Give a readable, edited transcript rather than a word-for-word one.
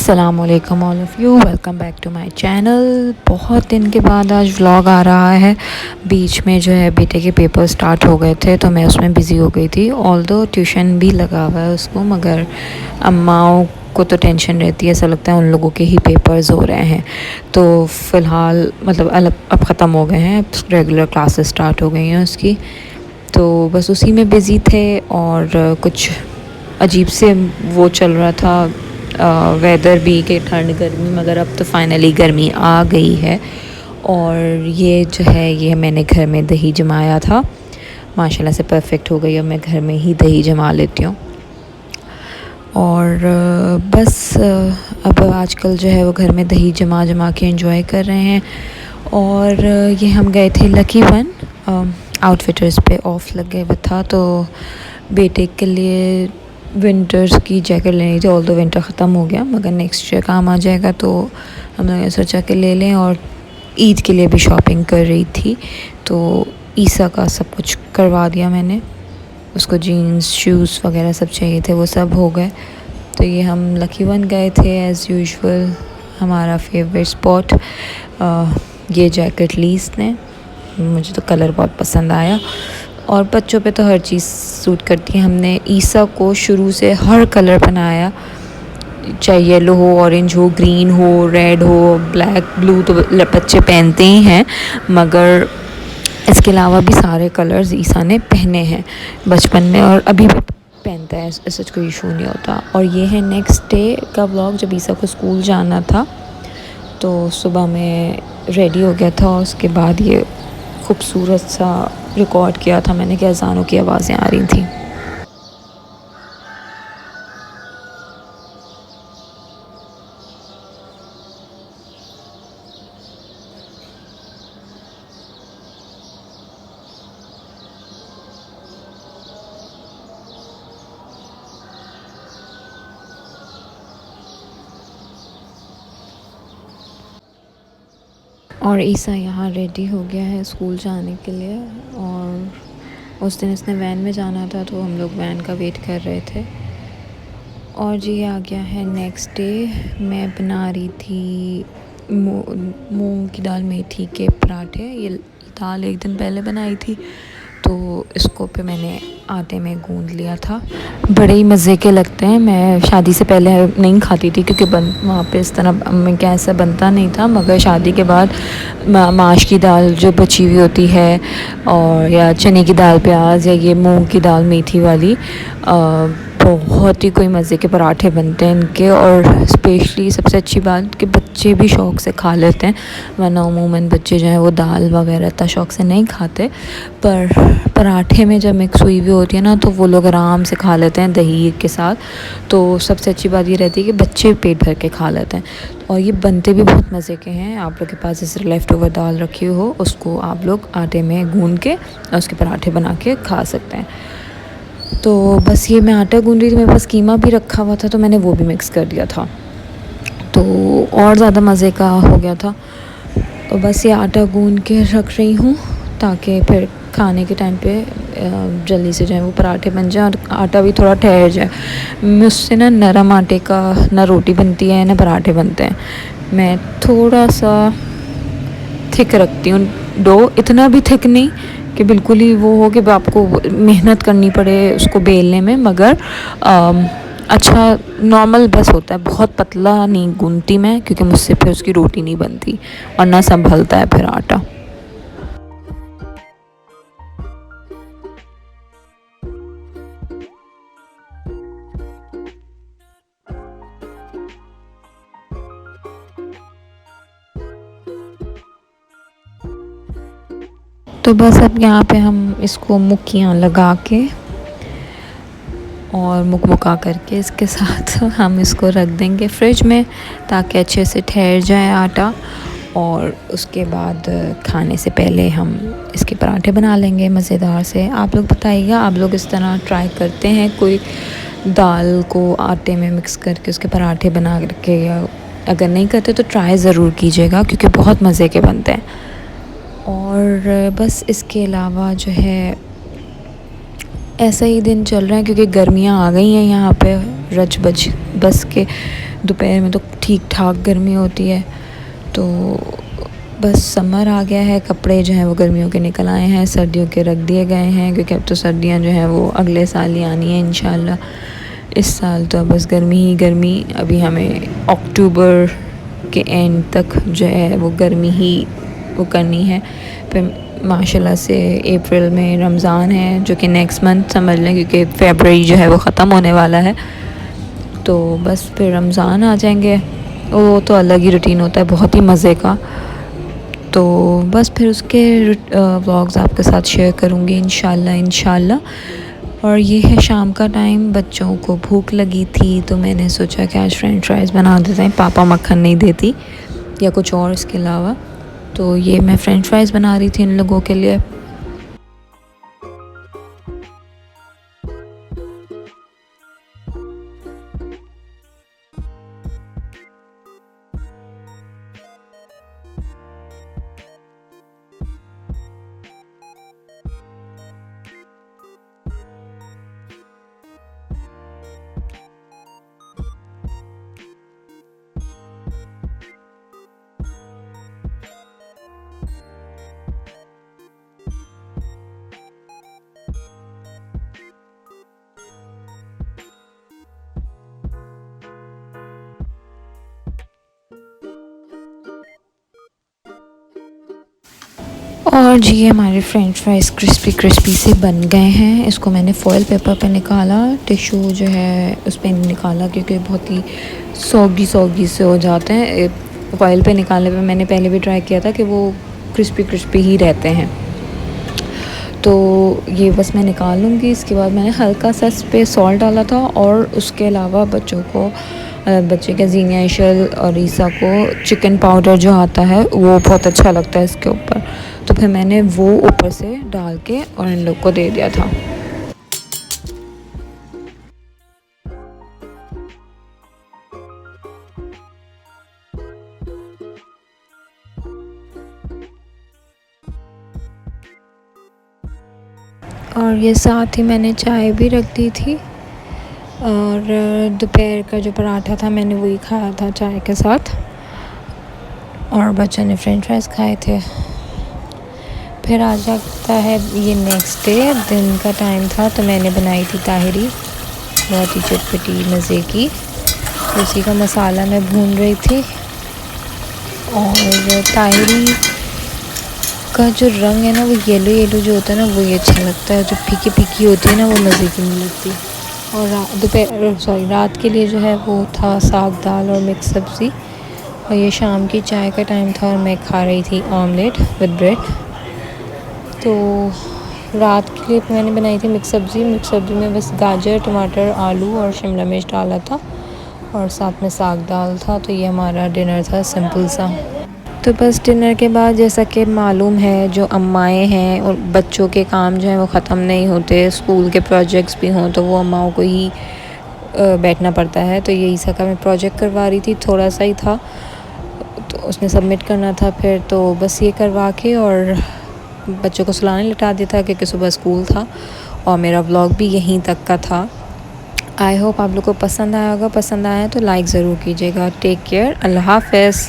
अस्सलामुअलैकुम all of you, welcome back to my channel. बहुत दिन के बाद आज व्लॉग आ रहा है। बीच में जो है बेटे के पेपर स्टार्ट हो गए थे तो मैं उसमें बिज़ी हो गई थी। ऑल्दो ट्यूशन भी लगा हुआ है उसको, मगर अम्माओं को तो टेंशन रहती है, ऐसा लगता है उन लोगों के ही पेपर्स हो रहे हैं। तो फ़िलहाल मतलब अब ख़त्म हो गए हैं, रेगुलर क्लासेस स्टार्ट हो गई हैं उसकी। तो बस उसी में बिज़ी थे और कुछ अजीब से वो चल रहा था वेदर भी कि ठंड गर्मी, मगर अब तो फाइनली गर्मी आ गई है। और ये जो है ये मैंने घर में दही जमाया था, माशाल्लाह से परफेक्ट हो गई। अब मैं घर में ही दही जमा लेती हूँ। और बस अब आजकल जो है वो घर में दही जमा के एंजॉय कर रहे हैं। और ये हम गए थे लकी वन, आउटफिटर्स पे ऑफ लग गया था, तो बेटे के लिए विंटर्स की जैकेट लेनी थी। ऑल्दो विंटर ख़त्म हो गया, मगर नेक्स्ट ईयर काम आ जाएगा, तो हम लोगों ने सोचा कि ले लें। और ईद के लिए भी शॉपिंग कर रही थी, तो ईसा का सब कुछ करवा दिया मैंने। उसको जीन्स शूज़ वगैरह सब चाहिए थे, वो सब हो गए। तो ये हम लकी वन गए थे एज़ यूजुअल, हमारा फेवरेट स्पॉट। ये जैकेट ली इसने, मुझे तो कलर बहुत पसंद आया। और बच्चों पे तो हर चीज़ सूट करती है। हमने ईसा को शुरू से हर कलर बनाया, चाहे येलो हो, ऑरेंज हो, ग्रीन हो, रेड हो, ब्लैक, ब्लू, तो बच्चे पहनते ही हैं, मगर इसके अलावा भी सारे कलर्स ईसा ने पहने हैं बचपन में और अभी भी पहनता है, ऐसा कोई इशू नहीं होता। और ये है नेक्स्ट डे का व्लॉग, जब ईसा को स्कूल जाना था। तो सुबह में रेडी हो गया था और उसके बाद ये खूबसूरत सा रिकॉर्ड किया था मैंने कि अज़ानों की आवाज़ें आ रही थी। और ईसा यहाँ रेडी हो गया है स्कूल जाने के लिए। और उस दिन इसने वैन में जाना था, तो हम लोग वैन का वेट कर रहे थे। और जी आ गया है नेक्स्ट डे। मैं बना रही थी मूंग की दाल मेथी के पराठे। ये दाल एक दिन पहले बनाई थी, तो इसको पे मैंने आटे में गूंद लिया था। बड़े ही मज़े के लगते हैं। मैं शादी से पहले नहीं खाती थी, क्योंकि वहाँ पे इस तरह में क्या ऐसा बनता नहीं था, मगर शादी के बाद माश की दाल जो बची हुई होती है, और या चने की दाल प्याज, या ये मूंग की दाल मेथी वाली, बहुत ही कोई मज़े के पराठे बनते हैं इनके। और स्पेशली सबसे अच्छी बात कि बच्चे भी शौक़ से खा लेते हैं, वरना अमूमन बच्चे जो हैं वो दाल वगैरह इतना शौक़ से नहीं खाते। पर पराठे में जब मिक्स हुई हुई होती है ना, तो वो लोग आराम से खा लेते हैं दही के साथ। तो सबसे अच्छी बात ये रहती है कि बच्चे पेट भर के खा लेते हैं। और ये बनते भी बहुत मज़े के हैं। आप लोग के पास जैसे लेफ़्ट ओवर दाल रखी हो, उसको आप लोग आटे में गूंद के और उसके पराठे बना के खा सकते हैं। तो बस ये मैं आटा गूंद रही थी, मेरे पास कीमा भी रखा हुआ था, तो मैंने वो भी मिक्स कर दिया था, तो और ज़्यादा मज़े का हो गया था। तो बस ये आटा गूंद के रख रही हूँ, ताकि फिर खाने के टाइम पे जल्दी से जो है वो पराठे बन जाए और आटा भी थोड़ा ठहर जाए। मुझसे ना नरम आटे का ना रोटी बनती है ना पराठे बनते हैं। मैं थोड़ा सा थिक रखती हूँ डो, इतना भी थिक नहीं कि बिल्कुल ही वो हो कि आपको मेहनत करनी पड़े उसको बेलने में, मगर अच्छा नॉर्मल बस होता है। बहुत पतला नहीं गूंथती मैं, क्योंकि मुझसे फिर उसकी रोटी नहीं बनती और ना संभलता है फिर आटा। तो बस अब यहाँ पे हम इसको मुक्कियाँ लगा के और मुका करके इसके साथ हम इसको रख देंगे फ्रिज में, ताकि अच्छे से ठहर जाए आटा। और उसके बाद खाने से पहले हम इसके पराठे बना लेंगे मज़ेदार से। आप लोग बताइएगा, आप लोग इस तरह ट्राई करते हैं कोई दाल को आटे में मिक्स करके उसके पराठे बना करके? या अगर नहीं करते तो ट्राई ज़रूर कीजिएगा, क्योंकि बहुत मज़े के बनते हैं। और बस इसके अलावा जो है ऐसा ही दिन चल रहा है, क्योंकि गर्मियाँ आ गई हैं यहाँ पे रच बज बस के दोपहर में तो ठीक ठाक गर्मी होती है। तो बस समर आ गया है, कपड़े जो हैं वो गर्मियों के निकल आए हैं, सर्दियों के रख दिए गए हैं, क्योंकि अब तो सर्दियां जो हैं वो अगले साल ही आनी है इंशाल्लाह। इस साल तो बस गर्मी ही गर्मी, अभी हमें अक्टूबर के एंड तक जो है वो गर्मी ही वो करनी है। फिर माशाल्लाह से अप्रैल में रमज़ान है, जो कि नेक्स्ट मंथ समझ लें, क्योंकि फरवरी जो है वो ख़त्म होने वाला है। तो बस फिर रमज़ान आ जाएंगे, वो तो अलग ही रूटीन होता है, बहुत ही मज़े का। तो बस फिर उसके व्लॉग्स आपके साथ शेयर करूँगी इंशाल्लाह। और ये है शाम का टाइम, बच्चों को भूख लगी थी तो मैंने सोचा कि आज फ्रेंच फ्राइज़ बना देते हैं। पापा मक्खन नहीं देती या कुछ और इसके अलावा, तो ये मैं फ्रेंच फ्राइज़ बना रही थी इन लोगों के लिए। और जी हमारे फ्रेंच फ्राइज़ क्रिस्पी क्रिस्पी से बन गए हैं। इसको मैंने फॉयल पेपर पे निकाला, टिशू जो है उस पर निकाला, क्योंकि बहुत ही सॉगी से हो जाते हैं। फॉयल पे निकालने पे मैंने पहले भी ट्राई किया था कि वो क्रिस्पी क्रिस्पी ही रहते हैं। तो ये बस मैं निकाल लूँगी। इसके बाद मैंने हल्का सा इस पर सॉल्ट डाला था, और उसके अलावा बच्चों को, बच्चे के जीनिया इशल और ईसा को चिकन पाउडर जो आता है वो बहुत अच्छा लगता है इसके ऊपर, तो फिर मैंने वो ऊपर से डाल के और इन लोग को दे दिया था। और ये साथ ही मैंने चाय भी रख दी थी, और दोपहर का जो पराठा था मैंने वही खाया था चाय के साथ, और बच्चों ने फ्रेंच फ्राइज़ खाए थे। फिर आ जाता है ये नेक्स्ट डे, दिन का टाइम था, तो मैंने बनाई थी ताहिरी, बहुत ही चटपटी मज़े की। उसी का मसाला मैं भून रही थी, और ताहिरी का जो रंग है ना वो येलो जो होता है ना वही अच्छा लगता है, जो फीकी फीकी होती है ना वो मज़े की नहीं लगती। और रात के लिए जो है वो था साग दाल और मिक्स सब्ज़ी, और ये शाम की चाय का टाइम था और मैं खा रही थी ऑमलेट विद ब्रेड। तो रात के लिए मैंने बनाई थी मिक्स सब्ज़ी में बस गाजर, टमाटर, आलू और शिमला मिर्च डाला था, और साथ में साग दाल था। तो ये हमारा डिनर था सिंपल सा। तो बस डिनर के बाद, जैसा कि मालूम है, जो अम्माएँ हैं और बच्चों के काम जो हैं वो ख़त्म नहीं होते, स्कूल के प्रोजेक्ट्स भी हों तो वो अम्माओं को ही बैठना पड़ता है। तो ये ईसा का मैं प्रोजेक्ट करवा रही थी, थोड़ा सा ही था, तो उसने सबमिट करना था फिर, तो बस ये करवा के और बच्चों को सुलाने लिटा दिया था, क्योंकि सुबह स्कूल था। और मेरा व्लॉग भी यहीं तक का था। आई होप आप लोग को पसंद आया होगा। पसंद आया तो लाइक ज़रूर कीजिएगा। टेक केयर, अल्लाह हाफ़िज़।